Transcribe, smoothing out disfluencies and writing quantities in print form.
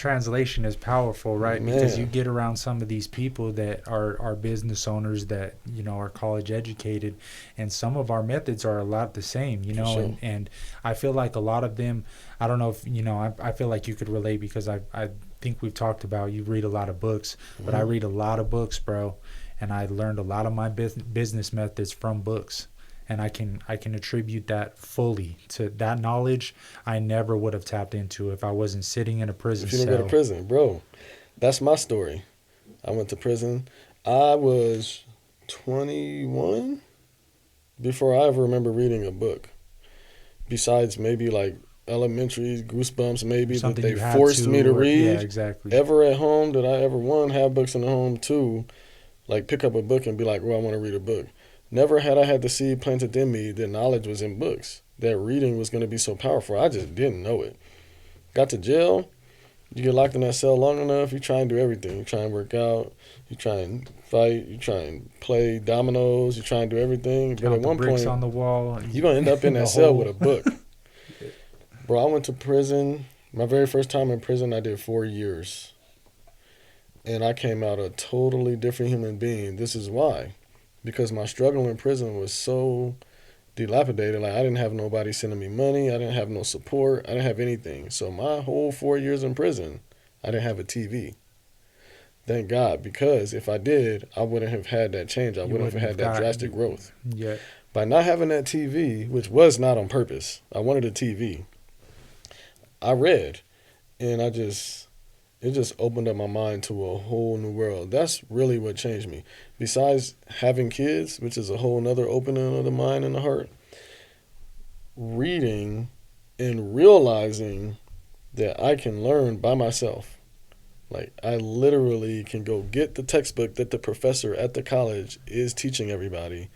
translation is powerful, right? Because you Man, get around some of these people that are business owners that, are college educated, and some of our methods are a lot the same, for sure. and I feel like a lot of them, I don't know if, I feel like you could relate because I think we've talked about you read a lot of books, but I Hmm. read a lot of books, bro, and I learned a lot of my business methods from books. And I can attribute that fully to that knowledge I never would have tapped into if I wasn't sitting in a prison If you didn't go to cell. prison, bro, that's my story. I went to prison. I was 21 before I ever remember reading a book. Besides maybe like elementary goosebumps, Or maybe that something they you had forced me to to, or yeah, read. exactly. Ever at home did I ever one have books in the home? Two, like pick up a book and be like, well, I want to read a book. Never had I had the seed planted in me that knowledge was in books. That reading was going to be so powerful. I just didn't know it. Got to jail. You get locked in that cell long enough, you try and do everything. You try and work out, you try and fight, you try and play dominoes, you try and do everything. But at Count the one bricks point, on the wall, you're going to end up in the that cell with hole. a book. Bro, I went to prison. My very first time in prison, I did 4 years. And I came out a totally different human being. This is why. Because my struggle in prison was so dilapidated. Like, I didn't have nobody sending me money. I didn't have no support. I didn't have anything. So, my whole 4 years in prison, I didn't have a TV. Thank God. Because if I did, I wouldn't have had that change. I You wouldn't have wouldn't had have that got drastic you. growth. Yeah, By not having that TV, which was not on purpose, I wanted a TV. I read. And it just opened up my mind to a whole new world. That's really what changed me. Besides having kids, which is a whole nother opening of the mind and the heart, reading and realizing that I can learn by myself. Like, I literally can go get the textbook that the professor at the college is teaching everybody